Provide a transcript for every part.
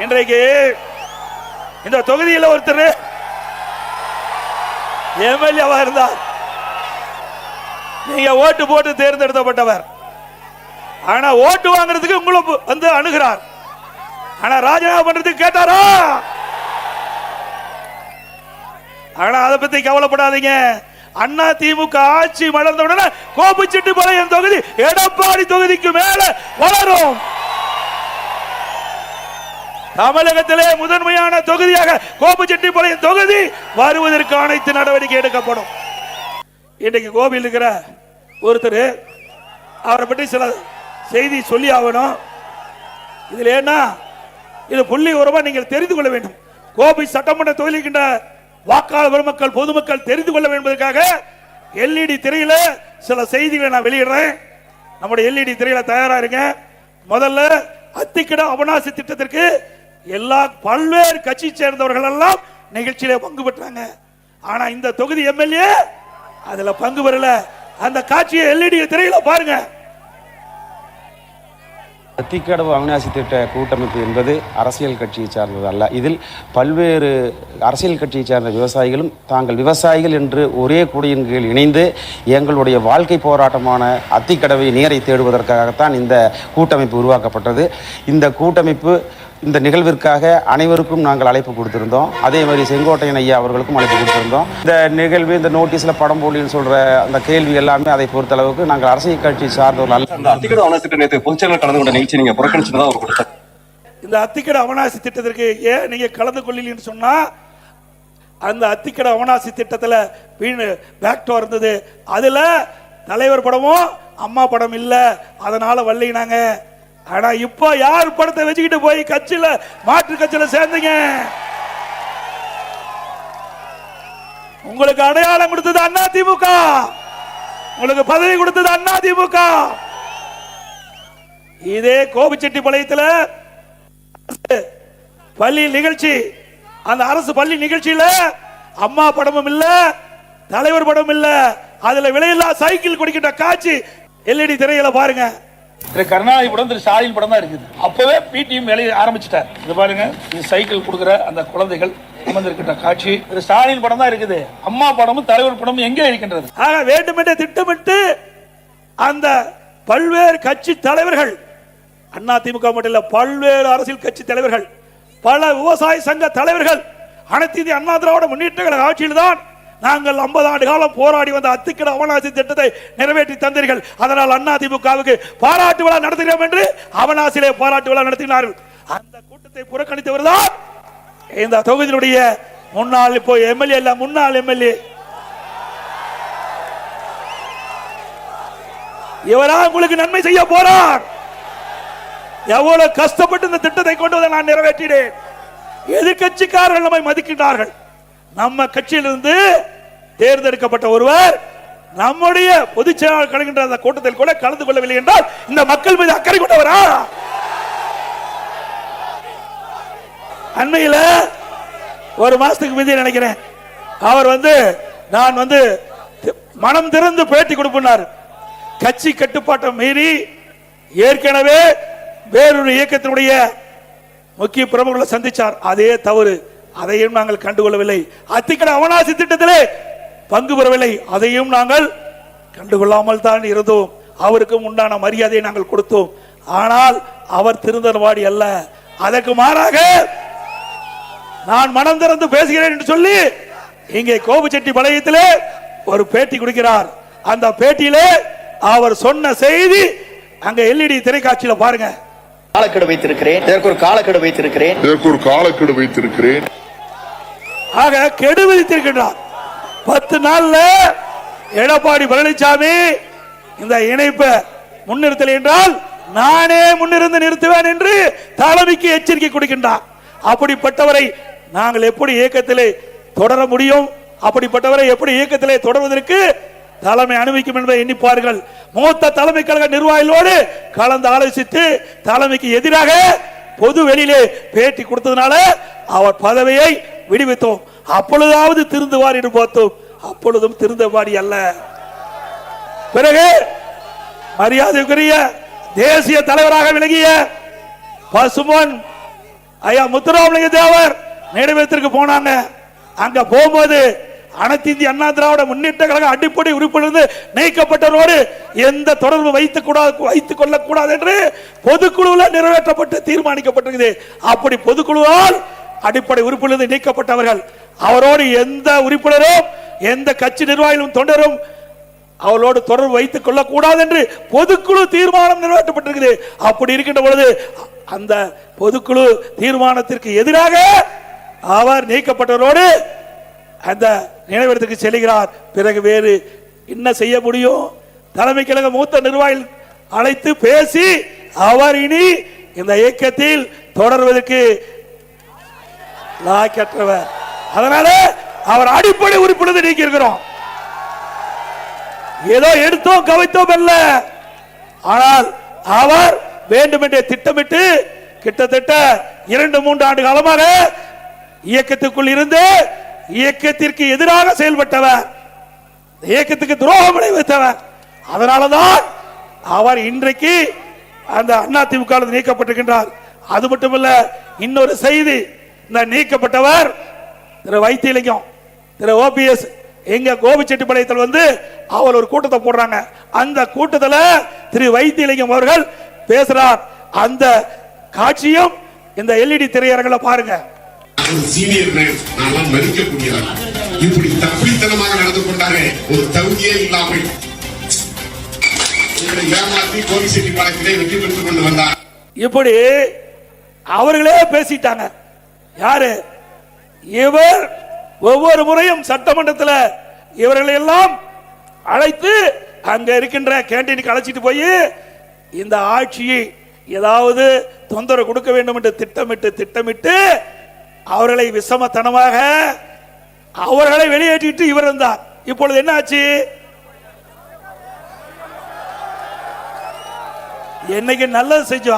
இன்றைக்கு இந்த தொகுதியில் ஒருத்தர் எம்எல்ஏவா இருந்தார். நீங்க ஓட்டு போட்டு தேர்ந்தெடுக்கப்பட்டவர். ஆனா ஓட்டு வாங்குறதுக்கு உங்களை வந்து அணுகிறார். ஆனா ராஜினாமா பண்றதுக்கு கேட்டாரா? ஆனா அதை பத்தி கவலைப்படாதீங்க. அண்ணா திமுக ஆட்சி மலர்ந்த உடனே கோபிச்செட்டிப்பாளையம் தொகுதி எடப்பாடி தொகுதிக்கு மேல வளரும். தமிழகத்திலே முதன்மையான தொகுதியாக கோபிச்செட்டிப்பாளையம் தொகுதி வருவதற்கு அனைத்து நடவடிக்கை எடுக்கப்படும். இன்றைக்கு கோபியில் இருக்கிற ஒருத்தர், அவரை பற்றி சில செய்தி சொல்லி ஆகணும். இதுல என்ன, இது புள்ளி உரமா நீங்கள் தெரிந்து கொள்ள வேண்டும். கோபி சட்டமன்ற தொகுதிக்கின்ற வாக்காளர் பெருமக்கள் பொதுமக்கள் தெரிந்து கொள்ள என்பதற்காக எல்இடி திரையில சில செய்திகளை நான் வெளியிடுறேன். நம்முடைய எல்இடி திரையில தயாரா இருங்க. முதல்ல அத்திக்கட அவனாசி திட்டத்திற்கு எல்லா பல்வேறு கட்சி சேர்ந்தவர்கள் எல்லாம் நிகழ்ச்சியில பங்கு பெற்றாங்க. ஆனா இந்த தொகுதி எம்எல்ஏ அதுல பங்கு பெறல. அந்த காட்சியை எல்இடி திரையில பாருங்க. அத்திக்கடவு அவிநாசி திட்ட கூட்டமைப்பு என்பது அரசியல் கட்சியை சார்ந்தது அல்ல. இதில் பல்வேறு அரசியல் கட்சியை சார்ந்த விவசாயிகளும் தாங்கள் விவசாயிகள் என்று ஒரே கொடியின் கீழ் இணைந்து எங்களுடைய வாழ்க்கை போராட்டமான அத்திக்கடவை நீரை தேடுவதற்காகத்தான் இந்த கூட்டமைப்பு உருவாக்கப்பட்டது. இந்த கூட்டமைப்பு இந்த நிகழ்விற்காக அனைவருக்கும் நாங்கள் அழைப்பு கொடுத்திருந்தோம். அதே மாதிரி செங்கோட்டையன் ஐயா அவர்களுக்கும் அழைப்பு கொடுத்திருந்தோம். இந்த நிகழ்வு, இந்த நோட்டீஸில் படம் போலின்னு சொல்ற அந்த கேள்வி எல்லாமே அதை பொறுத்தளவுக்கு நாங்கள் அரசியல் கட்சி சார்ந்தவர்கள் அல்ல. இந்த அத்திக்கடவு அவனாசி திட்டத்தை பொதுச்செயலாளர் கலந்து கொண்ட நிகழ்ச்சி நீங்க புறக்கணிச்சுதான் அவர் கொடுத்தார். இந்த அத்திக்கட அவனாசி திட்டத்திற்கு ஏன் நீங்க கலந்து கொள்ளலன்னு சொன்னா, அந்த அத்திக்கட அவனாசி திட்டத்துல பேக்டோ இருந்தது. அதுல தலைவர் படமும் அம்மா படம் இல்ல, அதனால வல்லினாங்க. ஆனா இப்ப யார் படத்தை வச்சுக்கிட்டு போய் கட்சியில மாற்று கட்சியில சேர்ந்தீங்க? உங்களுக்கு அடையாளம் கொடுத்தது அண்ணா திமுக, உங்களுக்கு பதவி கொடுத்தது அண்ணா திமுக. இதே கோபிச்செட்டிப்பாளையத்தில் பள்ளி நிகழ்ச்சி, அந்த அரசு பள்ளி நிகழ்ச்சியில அம்மா படமும் இல்ல, தலைவர் படம் இல்ல, அதுல விலையில்லா சைக்கிள் கொடுக்கின்ற காட்சி எல்இடி திரையில பாருங்க. கருணாநிதி படம், திரு ஸ்டாலின் படம் தான் இருக்குது. அப்பவே பிடிஎம் வேலையை ஆரம்பிச்சுட்டார். இது பாருங்க, இது சைக்கிள் கொடுக்கிற அந்த குழந்தைகள் அமர்ந்திருக்கின்ற காட்சி. திரு ஸ்டாலின் படம் தான் இருக்குது. அம்மா படமும் தலைவர் படமும் எங்கே இருக்கின்றது? ஆக வேண்டுமென்றே திட்டமிட்டு அந்த பல்வேறு கட்சி தலைவர்கள், அண்ணா திமுக மட்டும் இல்ல, பல்வேறு அரசியல் கட்சி தலைவர்கள், பல விவசாய சங்க தலைவர்கள், அனைத்து இந்திய அண்ணா திராவிட முன்னேற்ற கழக ஆட்சியில் தான் நாங்கள் 50 ஆண்டு காலம் போராடி வந்த அத்திக்கட அவனாசி திட்டத்தை நிறைவேற்றி தந்தீர்கள். அதனால் அண்ணா திமுகவுக்கு பாராட்டு விழா நடத்துகிறோம் என்று அவனாசிலே பாராட்டு விழா நடத்தினார்கள். அந்த கூட்டத்தை புறக்கணித்தவர் தான் இந்த தொகுதியினுடைய முன்னாள், இப்போ எம்எல்ஏ இல்ல, முன்னாள் எம்எல்ஏ. இவரா உங்களுக்கு நன்மை செய்ய போறார். எவ்வளவு கஷ்டப்பட்டு இந்த திட்டத்தை கொண்டு வந்து நான் நிறைவேற்றினேன். எதிர்கட்சிக்காரர்கள் நம்மை மதிக்கின்றார்கள். நம்ம கட்சியிலிருந்து தேர்ந்தெடுக்கப்பட்ட ஒருவர் நம்முடைய பொதுச் செயலாளர் கலக்கின்ற அந்த கூட்டத்தில் கூட கலந்து கொள்ளவில்லை என்றால் இந்த மக்கள் மீது அக்கறை கொண்டவரா? அண்மையில் ஒரு மாசத்துக்கு மீது நினைக்கிறேன், அவர் நான் மனம் திறந்து பேட்டி கொடுப்பார். கட்சி கட்டுப்பாட்டை மீறி ஏற்கனவே வேறொரு இயக்கத்தினுடைய முக்கிய பிரமுகர்களை சந்திச்சார். அதே தவறு, அதையும் நாங்கள் கண்டுகொள்ளவில்லை. அத்திக்கட அவனாசி திட்டத்திலே பங்கு பெறவில்லை, அதையும் நாங்கள் கண்டுகொள்ளாமல் தான் இருந்தோம். அவருக்கும் உண்டான மரியாதையை நாங்கள் கொடுத்தோம். ஆனால் அவர் திருந்தவாடி அல்ல. அதற்கு மாறாக நான் மனம் திறந்து பேசுகிறேன் என்று சொல்லி இங்கே கோபிச்செட்டிப்பாளையத்திலே ஒரு பேட்டி கொடுக்கிறார். அந்த பேட்டியிலே அவர் சொன்ன செய்தி அங்க எல்இடி திரைக்காட்சியில பாருங்க. காலக்கெடு வைத்திருக்கிறேன், இதற்கு ஒரு காலக்கெடு வைத்திருக்கிறேன், இதற்கு ஒரு காலக்கெடு வைத்திருக்கிறேன். ஆக கெடு விதித்திருக்கிறார். 10 நாள்ல எடப்பாடி பழனிசாமி இந்த இணைப்பை முன்னிறுத்தல் என்றால் நானே முன்னிருந்து நிறுத்துவேன் என்று தலைமைக்கு எச்சரிக்கை கொடுக்கின்றார். அப்படிப்பட்டவரை நாங்கள் எப்படி இயக்கத்திலே தொடர முடியும்? அப்படிப்பட்டவரை எப்படி இயக்கத்திலே தொடர்வதற்கு தலைமை அனுமதிக்கும் என்பதை எண்ணிப்பார்கள். மூத்த தலைமை கழக நிர்வாகிகளோடு கலந்து ஆலோசித்து தலைமைக்கு எதிராக பொது வெளியிலே பேட்டி கொடுத்ததுனால அவர் பதவியை விடுவித்தோம். அப்பொழுதாவது திருந்துவார் என்று பார்த்தோம். அப்பொழுதும் திருந்தவாடி அல்ல. பிறகு மரியாதைக்குரிய தேசிய தலைவராக விளங்கிய பசுமன் ஐயா முத்துராமலிங்க தேவர் நினைவகத்திற்கு போனாங்க. அங்க போகும்போது அனைத்து இந்திய அண்ணா திராவிட முன்னேற்ற கழக அடிப்படை உறுப்பிலிருந்து நீக்கப்பட்டவரோடு எந்த தொடர்பு வைத்துக் கொள்ளக்கூடாது என்று பொதுக்குழுவில் நிறைவேற்றப்பட்டு தீர்மானிக்கப்பட்டிருக்குது. அப்படி பொதுக்குழுவால் அடிப்படை உறுப்பிலிருந்து நீக்கப்பட்டவர்கள் அவரோடு எந்த உறுப்பினரும் எந்த கட்சி நிர்வாகிகளும் தொண்டரும் அவளோடு தொடர்பு வைத்துக் கொள்ளக்கூடாது என்று பொதுக்குழு தீர்மானம் நிறைவேற்றப்பட்டிருக்குது. அப்படி இருக்கின்ற பொழுது அந்த பொதுக்குழு தீர்மானத்திற்கு எதிராக அவர் நீக்கப்பட்டவரோடு அந்த நினைவிடத்துக்கு செல்கிறார். பிறகு வேறு என்ன செய்ய முடியும்? தலைமை கழக மூத்த நிர்வாகிகள் அழைத்து பேசி அவர் இனி இந்த இயக்கத்தில் தொடர்வதற்கு லாயக்கற்றவர். அதனால அவர் அடிப்படை உறுப்பினர் நீக்கி இருக்கிறோம். ஏதோ எடுத்தோம் கவித்தோம் அல்ல. ஆனால் அவர் வேண்டுமென்றே திட்டமிட்டு கிட்டத்தட்ட 2-3 ஆண்டு காலமாக இயக்கத்துக்குள் இருந்து இயக்கத்திற்கு எதிராக செயல்பட்டவர், இயக்கத்துக்கு துரோகம் விளைவித்தவர். அதனாலதான் அவர் இன்றைக்கு அந்த அதிமுக நீக்கப்பட்டிருக்கின்றார். அது மட்டுமல்ல, இன்னொரு செய்தி, இந்த நீக்கப்பட்டவர் திரு வைத்தியலிங்கம், திரு ஓபிஎஸ் எங்க கோபிச்செட்டிப்பாளையத்தில் வந்து அவர் ஒரு கூட்டத்தை போடுறாங்க. அந்த கூட்டத்தில் திரு வைத்தியலிங்கம் அவர்கள் பேசுறார். அந்த காட்சியும் இந்த எல்இடி திரையரங்கில் பாருங்க. சீனியர் நான் மதிக்கக்கூடியவர் இப்படி தப்பித்தனமாக நடந்து கொண்டாரே, ஒரு தகுதியே இல்லாமல் ஏமாற்றி கோபிச்செட்டிப்பாளையத்திலே வெற்றி பெற்றுக் கொண்டு வந்தார். இப்படி அவர்களே பேசிட்டாங்க. யாரு இவர்? ஒவ்வொரு முறையும் சட்டமன்றத்தில் இவர்களை எல்லாம் அழைத்து அங்க இருக்கின்ற கேண்டீனுக்கு அழைச்சிட்டு போய் இந்த ஆட்சியை ஏதாவது தொந்தரவு கொடுக்க வேண்டும் என்று திட்டமிட்டு அவர்களை விஷமத்தனமாக அவர்களை வெளியேற்றிட்டு இவர் இருந்தார். இப்பொழுது என்ன ஆச்சு? என்னைக்கு நல்லது செஞ்சா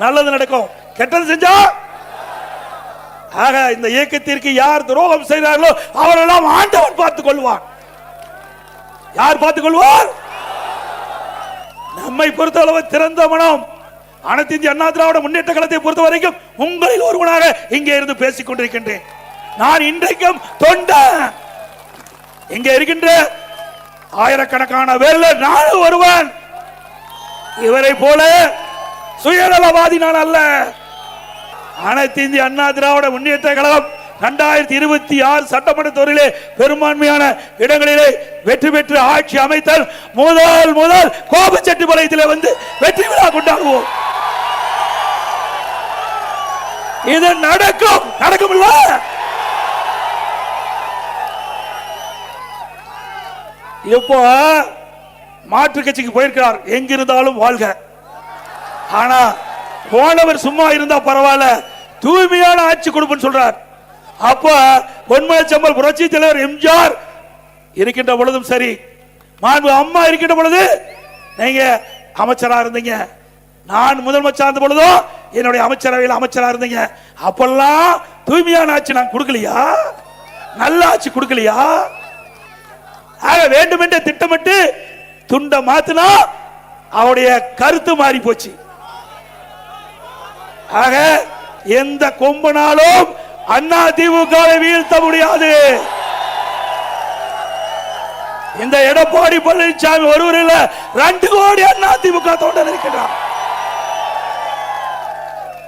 நல்லது நடக்கும், கெட்டது செஞ்சா ஆக இந்த இயக்கத்திற்கு யார் துரோகம் செய்கிறார்களோ அவரெல்லாம் ஆண்டவன் பார்த்துக் கொள்வான். யார் பார்த்துக் கொள்வார்? நம்மை பொறுத்தளவு திறந்த மனம். அனைத்து இந்திய அண்ணா திராவிட முன்னேற்ற கழகத்தை பொறுத்த வரைக்கும் உங்களில் ஒருவனாக இங்கே இருந்து பேசிக் கொண்டிருக்கின்றேன். நான் இன்றைக்கும் தொண்டன். இங்கே இருக்கின்ற ஆயிரக்கணக்கான பேர்ல நானும் ஒருவன். இவரை போல சுயநலவாதி நான் அல்ல. அனைத்து இந்திய அண்ணா திராவிட முன்னேற்ற கழகம் 2026 சட்டமன்ற தேர்தலிலே பெரும்பான்மையான இடங்களிலே வெற்றி பெற்று ஆட்சி அமைத்தல் முதல் கோபிச்செட்டிப்பாளையத்திலே வந்து வெற்றி விழா கொண்டாடுவோம். இது நடக்கும் இல்ல? இப்போ மாற்று கட்சிக்கு போயிருக்கிறார். எங்கிருந்தாலும் வாழ்க. ஆனா போனவர் சும்மா இருந்தா பரவாயில்ல, தூய்மையான ஆட்சி கொடுப்புன்னு சொல்றார். அப்ப பொன்மனச்சம்பல் புரட்சி தலைவர் எம்ஜிஆர் இருக்கின்ற பொழுதும் சரி, மாண்பு அம்மா இருக்கின்ற பொழுது நீங்க அமைச்சரா இருந்தீங்க, நான் முதலமைச்சர் இருந்த பொழுதும் என்னுடைய அமைச்சரவையில் அமைச்சரா இருந்தீங்க. அப்பெல்லாம் தூய்மையான ஆட்சி நான் கொடுக்கலையா? நல்ல ஆட்சி கொடுக்கலையா? ஆக வேண்டுமென்றே திட்டமிட்டு துண்ட மாத்தினா அவருடைய கருத்து மாறி போச்சு. ஆக எந்த கொம்பனாலும் அண்ணா திமுகவை வீழ்த்த முடியாது. இந்த எடப்பாடி பழனிசாமி ஒருவர் இல்ல, 2 கோடி அண்ணா திமுக தொண்டர் இருக்கிறார்.